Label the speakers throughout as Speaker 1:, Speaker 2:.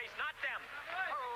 Speaker 1: place, not them. Oh.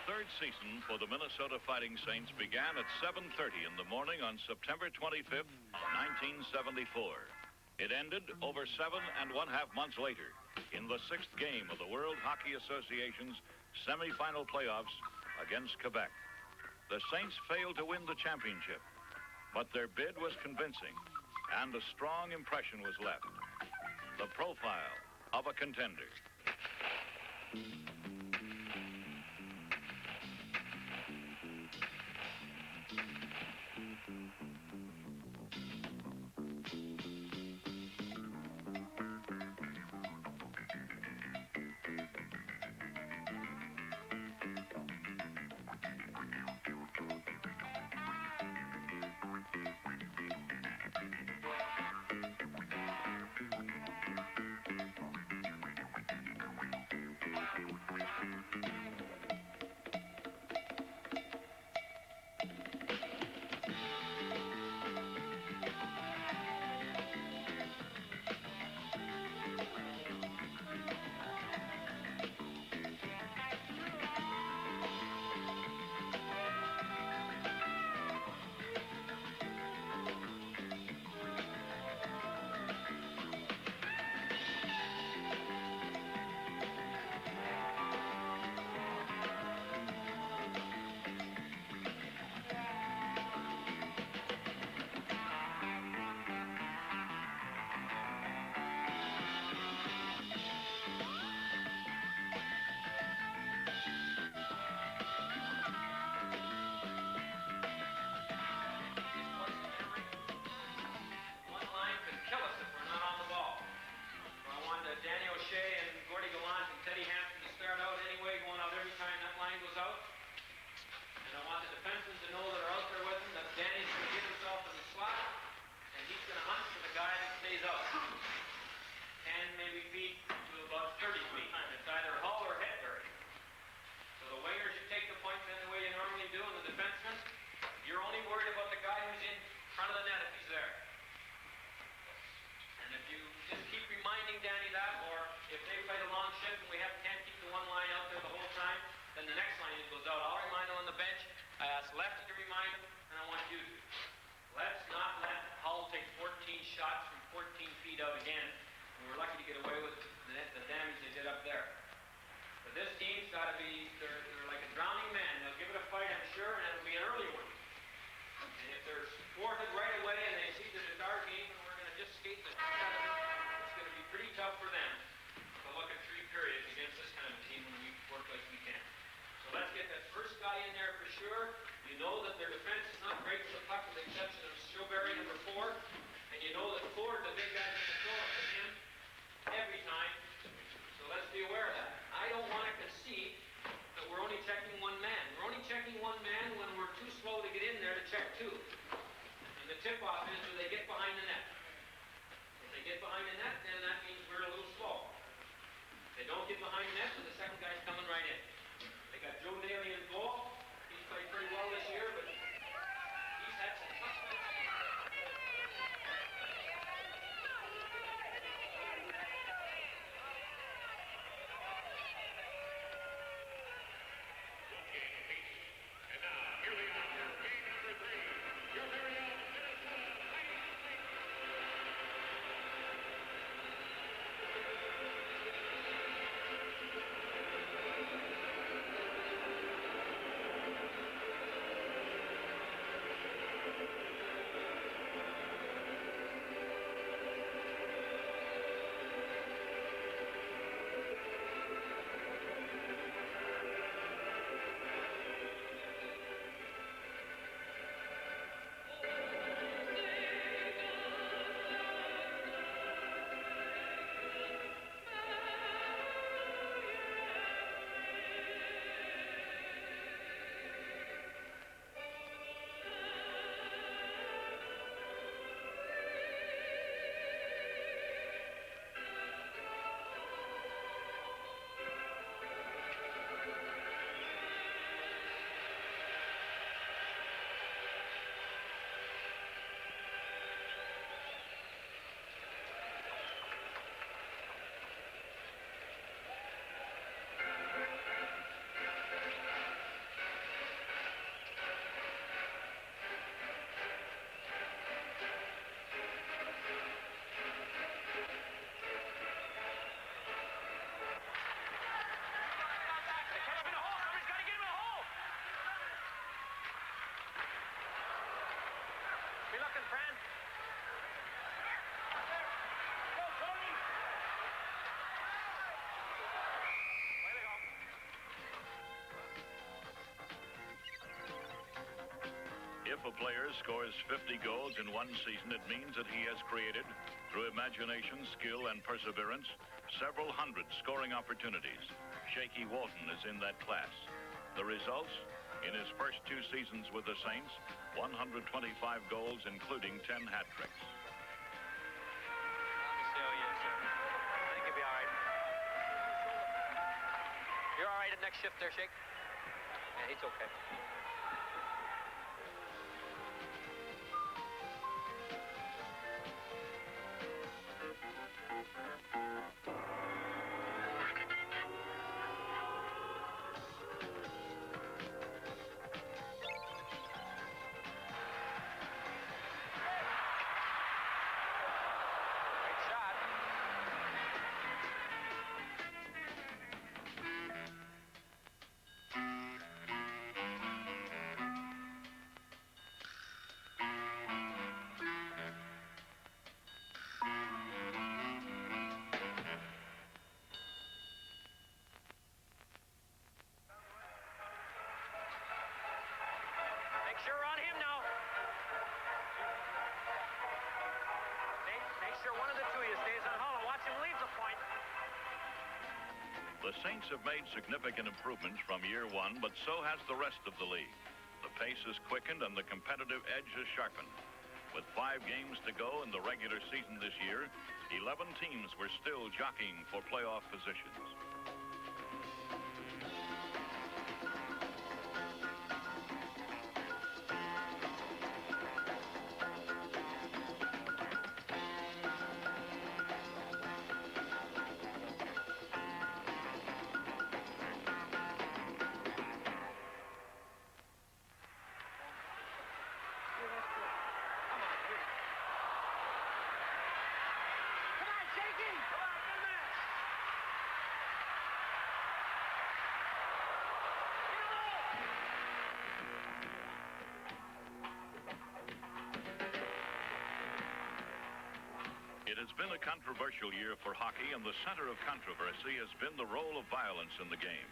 Speaker 2: Third season for the Minnesota Fighting Saints began at 7:30 in the morning on September 25th, 1974. It ended over 7.5 months later in the 6th game of the World Hockey Association's semifinal playoffs against Quebec. The Saints failed to win the championship, but their bid was convincing, and a strong impression was left. The profile of a contender.
Speaker 3: Let's get that first guy in there for sure. You know that their defense is not great with the puck, but they check, too. And the tip-off is, do they get behind the net? If they get behind the net, then that means we're a little slow. If they don't get behind the net, so the second guy's coming right in. They got Joe Daly in goal. He's played pretty well this year, but he's had some tough fights. Be looking, Fran. Go, Tony. Way to go.
Speaker 2: If a player scores 50 goals in one season, it means that he has created, through imagination, skill, and perseverance, several hundred scoring opportunities. Shaky Walton is in that class. The results? In his first 2 seasons with the Saints, 125 goals, including 10 hat tricks.
Speaker 3: Let me see how he is, sir. I think he'll be all right. You're all right at next shift there, Shake? Yeah, he's okay. Make sure on him now. Make sure one of the two of you stays on Hull and watch him leave the point.
Speaker 2: The Saints have made significant improvements from year 1, but so has the rest of the league. The pace has quickened and the competitive edge has sharpened. With 5 games to go in the regular season this year, 11 teams were still jockeying for playoff positions. It has been a controversial year for hockey, and the center of controversy has been the role of violence in the game.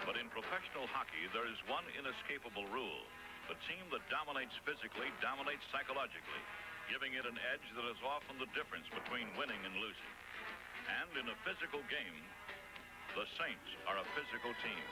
Speaker 2: But in professional hockey, there is one inescapable rule. The team that dominates physically dominates psychologically, giving it an edge that is often the difference between winning and losing. And in a physical game, the Saints are a physical team.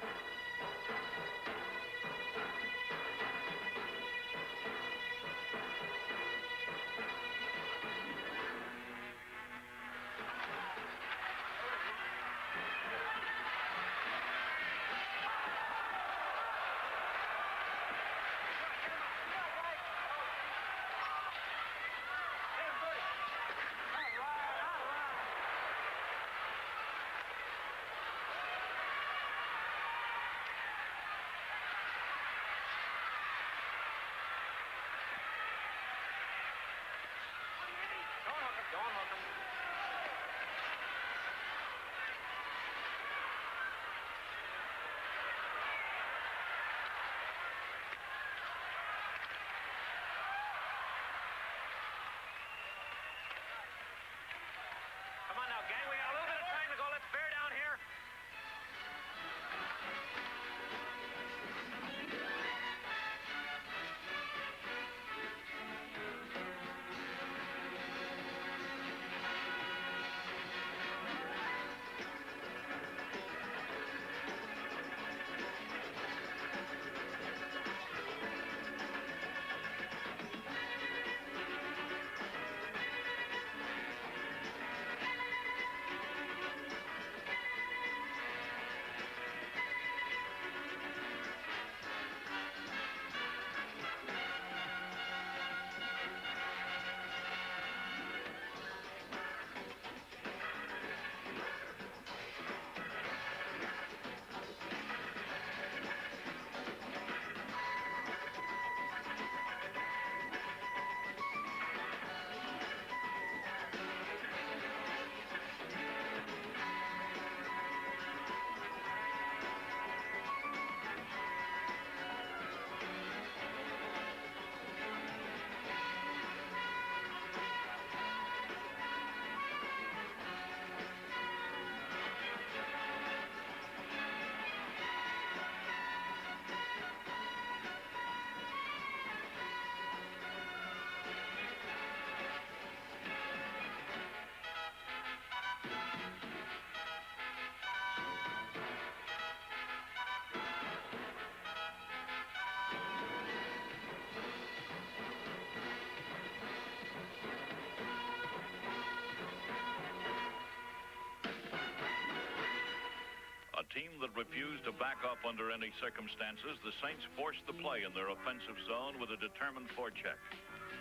Speaker 2: that refused to back up under any circumstances, the Saints forced the play in their offensive zone with a determined forecheck.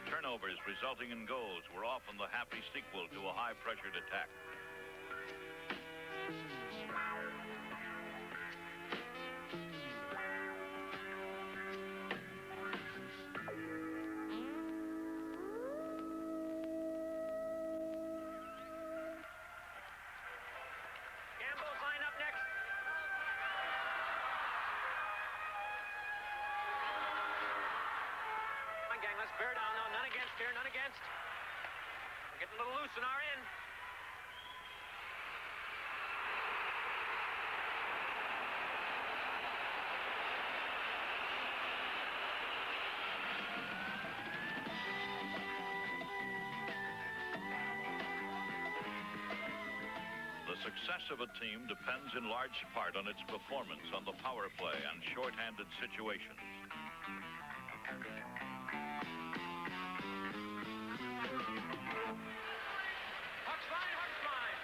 Speaker 2: Turnovers resulting in goals were often the happy sequel to a high-pressured attack.
Speaker 1: Gamble's line up next. Come on, gang, let's bear down now. None against here, none against. We're getting a little loose in our end.
Speaker 2: The success of a team depends in large part on its performance on the power play and short-handed situations.
Speaker 1: Huck's line, Huck's line.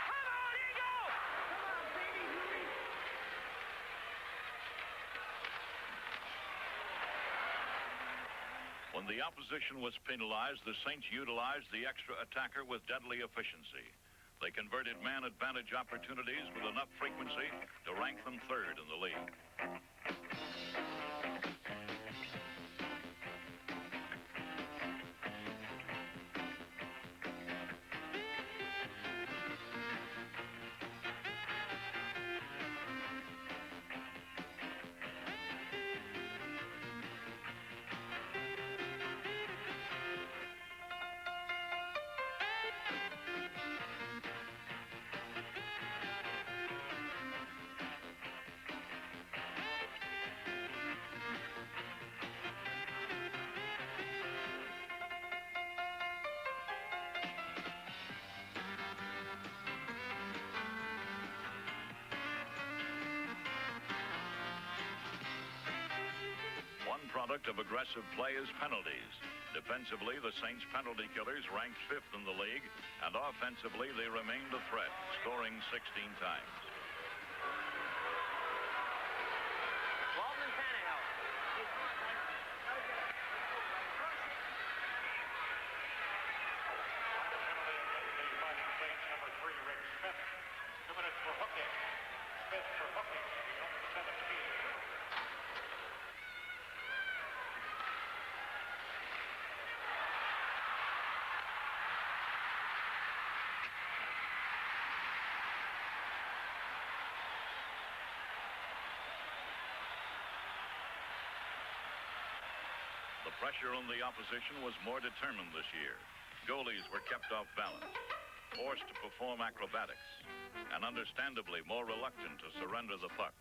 Speaker 1: Come on, Eagle! Come on, baby, Huey.
Speaker 2: When the opposition was penalized, the Saints utilized the extra attacker with deadly efficiency. They converted man advantage opportunities with enough frequency to rank them third in the league. One product of aggressive play is penalties. Defensively, the Saints' penalty killers ranked fifth in the league, and offensively, they remained a threat, scoring 16 times.
Speaker 1: Walton and Tannehill.
Speaker 4: Number 3, Rick Smith. 2 minutes for hooking. Smith for hooking. Number 17.
Speaker 2: The pressure on the opposition was more determined this year. Goalies were kept off balance, forced to perform acrobatics, and understandably more reluctant to surrender the puck.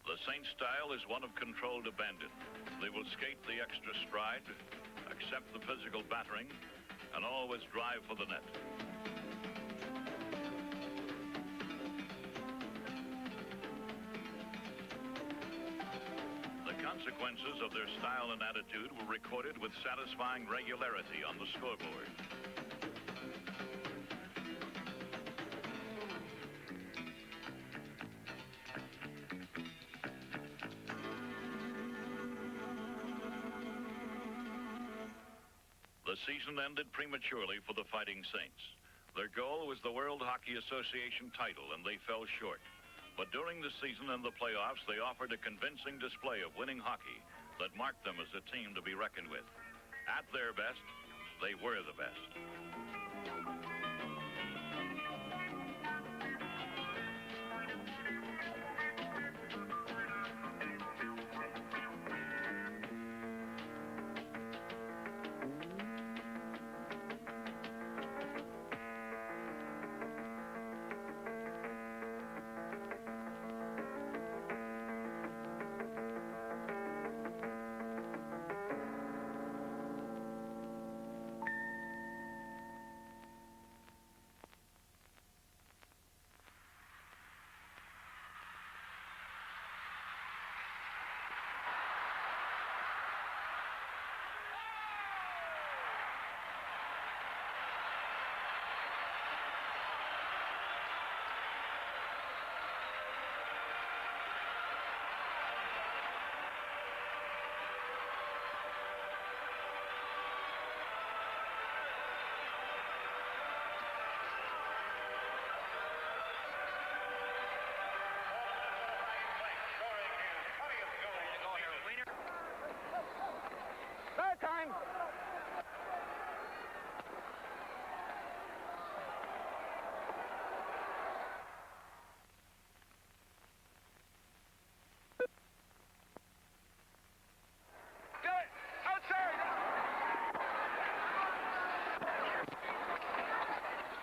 Speaker 2: The Saints' style is one of controlled abandon. They will skate the extra stride, accept the physical battering, and always drive for the net. The consequences of their style and attitude were recorded with satisfying regularity on the scoreboard. The season ended prematurely for the Fighting Saints. Their goal was the World Hockey Association title, and they fell short. But during the season and the playoffs, they offered a convincing display of winning hockey that marked them as a team to be reckoned with. At their best, they were the best.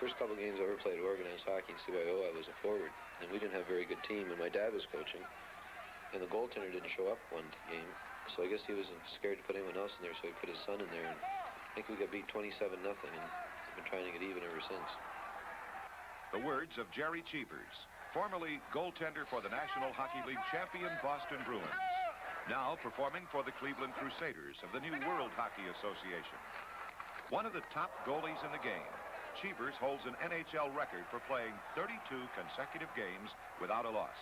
Speaker 5: first couple games I ever played organized hockey in CYO, I was a forward, and we didn't have a very good team, and my dad was coaching, and the goaltender didn't show up one game, so I guess he was scared to put anyone else in there, so he put his son in there, and I think we got beat 27-0, and I've been trying to get even ever since.
Speaker 6: The words of Gerry Cheevers, formerly goaltender for the National Hockey League champion Boston Bruins, now performing for the Cleveland Crusaders of the new World Hockey Association. One of the top goalies in the game, Cheevers holds an NHL record for playing 32 consecutive games without a loss.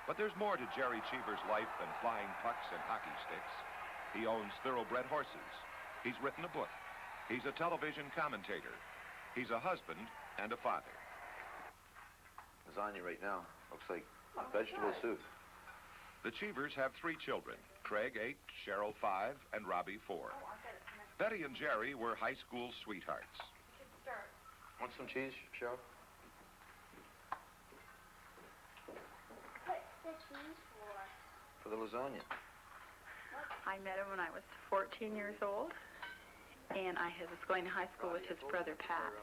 Speaker 6: But there's more to Gerry Cheevers' life than flying pucks and hockey sticks. He owns thoroughbred horses. He's written a book. He's a television commentator. He's a husband and a father.
Speaker 5: Lasagna right now looks like vegetable soup.
Speaker 6: The Cheevers have 3 children, Craig 8, Cheryl 5, and Robbie 4. Betty and Gerry were high school sweethearts.
Speaker 5: Want some cheese, Cheryl?
Speaker 7: What's the cheese for?
Speaker 5: For the lasagna.
Speaker 8: I met him when I was 14 years old, and I was going to high school with his brother, Pat,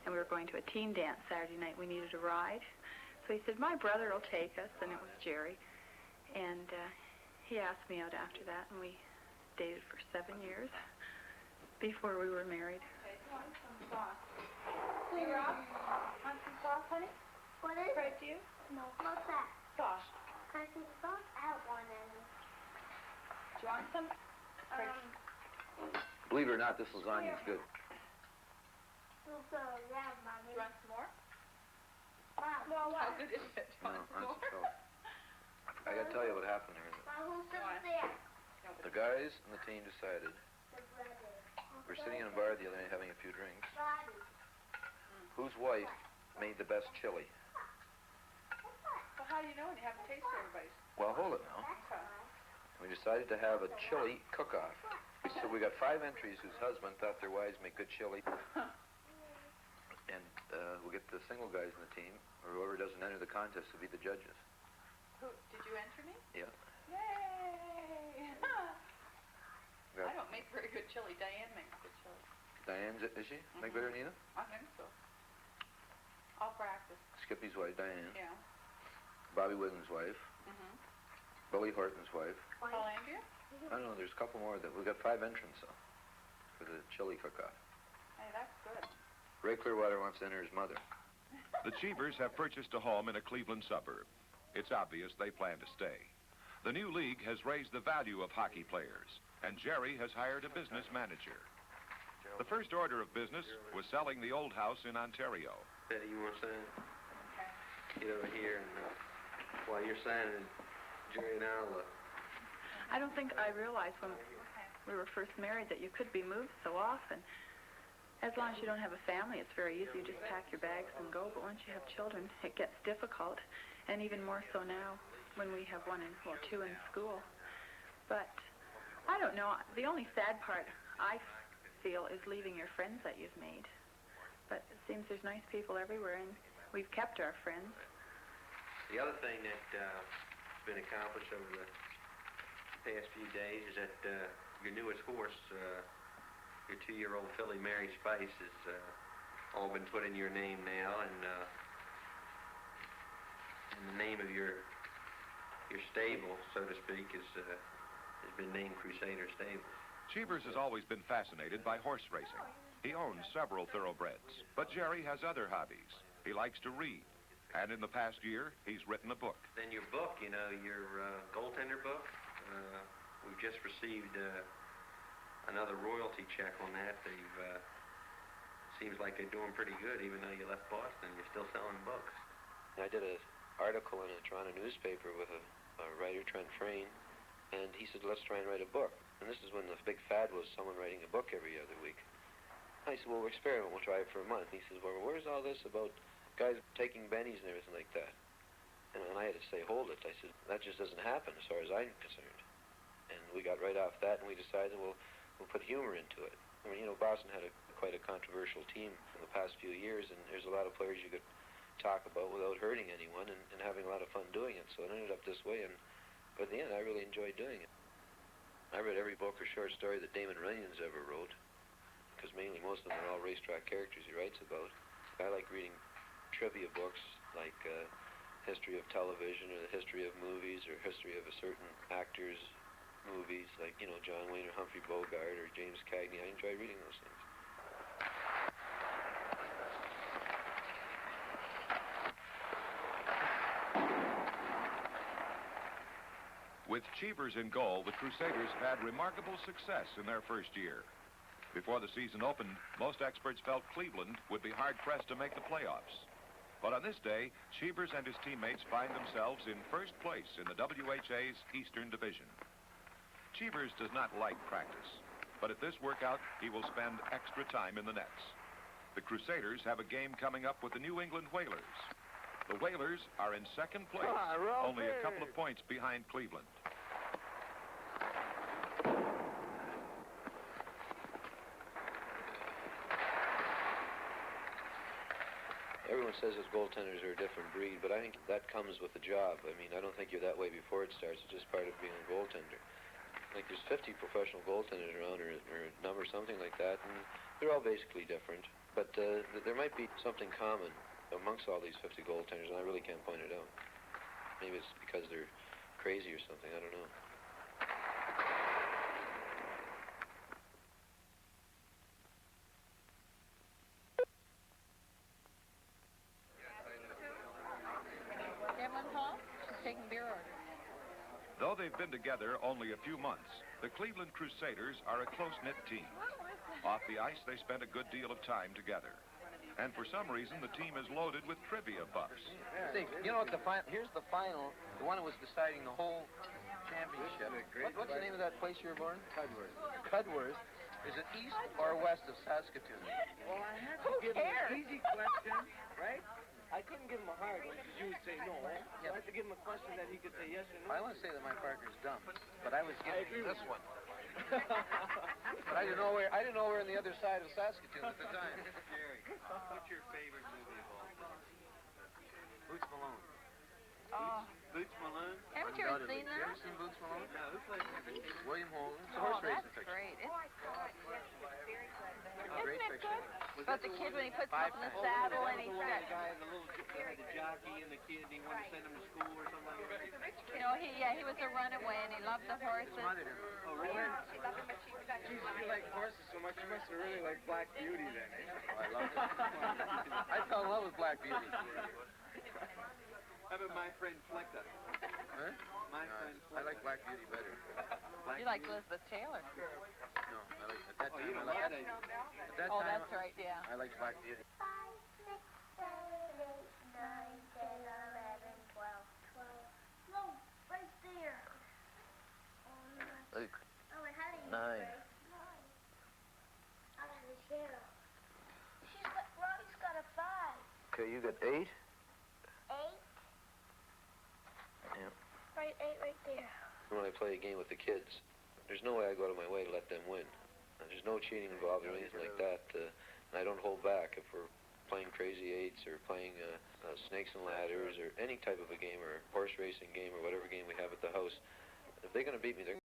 Speaker 8: and we were going to a teen dance Saturday night. We needed a ride. So he said, my brother will take us, and it was Gerry. And he asked me out after that, and we dated for 7 years before we were married.
Speaker 7: Okay, want some sauce? Hey, Rob, want some sauce, honey? What is it? Do you? No. What's that? Sauce. Can I see the sauce? I don't want any. Do you want some?
Speaker 5: Believe it or not, this lasagna is good.
Speaker 7: Yeah, Mommy.
Speaker 8: You want some more?
Speaker 7: Mom. Well,
Speaker 8: How good is it?
Speaker 5: No, I gotta tell you what happened here.
Speaker 7: Mom, who's there?
Speaker 5: The guys and the team decided,
Speaker 7: The brother.
Speaker 5: we're sitting in a bar the other night having a few drinks,
Speaker 7: Bobby.
Speaker 5: whose wife made the best chili.
Speaker 8: Well, how do you know when you haven't tasted everybody's?
Speaker 5: Well, hold it now.
Speaker 7: That's why.
Speaker 5: We decided to have a chili cook-off. So we got 5 entries whose husband thought their wives make good chili. And we'll get the single guys in the team, or whoever doesn't enter the contest will be the judges.
Speaker 8: Who, did you enter me?
Speaker 5: Yeah.
Speaker 8: Yay!
Speaker 5: Yeah.
Speaker 8: I don't make very good chili. Diane makes good chili.
Speaker 5: Diane's, is she? Make better than Nina?
Speaker 8: I think so. I'll practice.
Speaker 5: Skippy's wife, Diane.
Speaker 8: Yeah.
Speaker 5: Bobby Wiggins' wife. Billy Horton's wife.
Speaker 8: Paul Andrea?
Speaker 5: I don't know, there's a couple more that, we've got 5 entrants, though, for the chili cook-off.
Speaker 8: Hey, that's good.
Speaker 5: Ray Clearwater wants to enter his mother.
Speaker 6: The Cheevers have purchased a home in a Cleveland suburb. It's obvious they plan to stay. The new league has raised the value of hockey players, and Gerry has hired a business manager. The first order of business was selling the old house in Ontario.
Speaker 9: Betty, you want to sign? Get over here, and while you're signing, Gerry and I'll...
Speaker 8: I don't think I realized when we were first married that you could be moved so often. As long as you don't have a family, it's very easy. You just pack your bags and go. But once you have children, it gets difficult, and even more so now when we have 2 in school. But I don't know. The only sad part I feel is leaving your friends that you've made. But it seems there's nice people everywhere, and we've kept our friends.
Speaker 9: The other thing that's been accomplished over the past few days is that your newest horse, your 2-year-old filly Mary Spice, has all been put in your name now, and the name of your stable, so to speak, has been named Crusader Stable.
Speaker 6: Cheevers has always been fascinated by horse racing. He owns several thoroughbreds, but Gerry has other hobbies. He likes to read, and in the past year, he's written a book.
Speaker 9: Then your book, you know, your goaltender book, we've just received another royalty check on that. They've seems like they're doing pretty good, even though you left Boston. You're still selling books.
Speaker 5: I did an article in a Toronto newspaper with a writer, Trent Frayne, and he said, let's try and write a book. And this is when the big fad was someone writing a book every other week. I said, well, we'll experiment. We'll try it for a month. He says, well, where's all this about guys taking bennies and everything like that? And I had to say, hold it. I said, that just doesn't happen as far as I'm concerned. And we got right off that, and we decided, we'll put humor into it. I mean, you know, Boston had quite a controversial team in the past few years, and there's a lot of players you could talk about without hurting anyone and having a lot of fun doing it. So it ended up this way, but at the end, I really enjoyed doing it. I read every book or short story that Damon Runyon's ever wrote, because mainly most of them are all racetrack characters he writes about. I like trivia books like history of television or the history of movies or history of a certain actor's movies, like, you know, John Wayne or Humphrey Bogart or James Cagney. I enjoy reading those things.
Speaker 6: With Cheevers in goal, the Crusaders had remarkable success in their first year. Before the season opened, most experts felt Cleveland would be hard-pressed to make the playoffs. But on this day, Cheevers and his teammates find themselves in first place in the WHA's Eastern Division. Cheevers does not like practice, but at this workout, he will spend extra time in the nets. The Crusaders have a game coming up with the New England Whalers. The Whalers are in second place, only a couple of points behind Cleveland.
Speaker 5: Everyone says that goaltenders are a different breed, but I think that comes with the job. I mean, I don't think you're that way before it starts. It's just part of being a goaltender. Like, there's 50 professional goaltenders around, or a number, something like that, and they're all basically different. But there might be something common amongst all these 50 goaltenders, and I really can't point it out. Maybe it's because they're crazy or something. I don't know.
Speaker 6: Though they've been together only a few months, the Cleveland Crusaders are a close-knit team. Off the ice, they spend a good deal of time together. And for some reason, the team is loaded with trivia buffs.
Speaker 10: Steve, you know what here's the final, the one that was deciding the whole championship. What's the name of that place you were born? Cudworth. Cudworth. Is it east or west of Saskatoon?
Speaker 11: Well, I had to give him an easy question, right? I couldn't give him a hard one because you would say no. So I had to give him a question that he could say yes or no.
Speaker 10: I want to say that my partner's dumb, but I was giving this one. But I didn't know where on the other side of Saskatoon at the time.
Speaker 9: Gerry, what's your favorite movie of all time?
Speaker 10: Boots Malone.
Speaker 8: Oh.
Speaker 9: Boots Malone?
Speaker 8: Haven't you ever seen
Speaker 10: You
Speaker 8: that?
Speaker 10: ever seen Boots Malone?
Speaker 9: No, who plays it?
Speaker 10: William Holden. It's a horse racing
Speaker 8: That's
Speaker 10: picture.
Speaker 8: great.
Speaker 10: Great
Speaker 8: Isn't it
Speaker 10: picture.
Speaker 8: good? About the kid when he puts him in the saddle and he's got,
Speaker 9: The guy, the jockey and the kid, he wanted to send him to school or something like that?
Speaker 8: you know, he was a runaway and he loved the horses.
Speaker 10: His mother did.
Speaker 9: Oh, really?
Speaker 11: Geez, you like horses so much, you must have really liked Black Beauty then, eh?
Speaker 10: Oh, I loved it. I fell in love with Black Beauty.
Speaker 9: How about My Friend Flicka?
Speaker 10: Huh?
Speaker 9: My Friend Flicka.
Speaker 10: I like Black Beauty better.
Speaker 8: You like Elizabeth Taylor.
Speaker 10: No, I like at that
Speaker 9: Oh,
Speaker 10: time.
Speaker 9: you don't
Speaker 10: I
Speaker 9: like
Speaker 10: liked,
Speaker 9: that.
Speaker 10: at that
Speaker 8: Oh,
Speaker 10: time,
Speaker 8: that's right, yeah.
Speaker 10: I liked Black Beauty.
Speaker 7: 5, 6, 7, 8, 9, 10, 11, 12. No, right there.
Speaker 10: Luke.
Speaker 7: Oh, and how do you
Speaker 10: 9.
Speaker 7: I got the zero. Robbie's got a 5.
Speaker 10: Okay, you got 8.
Speaker 7: 8?
Speaker 10: Yeah.
Speaker 7: Right, 8 right there.
Speaker 5: When I play a game with the kids, there's no way I go out of my way to let them win. And there's no cheating involved or anything like that. And I don't hold back if we're playing Crazy Eights or playing Snakes and Ladders or any type of a game or horse racing game or whatever game we have at the house. If they're going to beat me, they're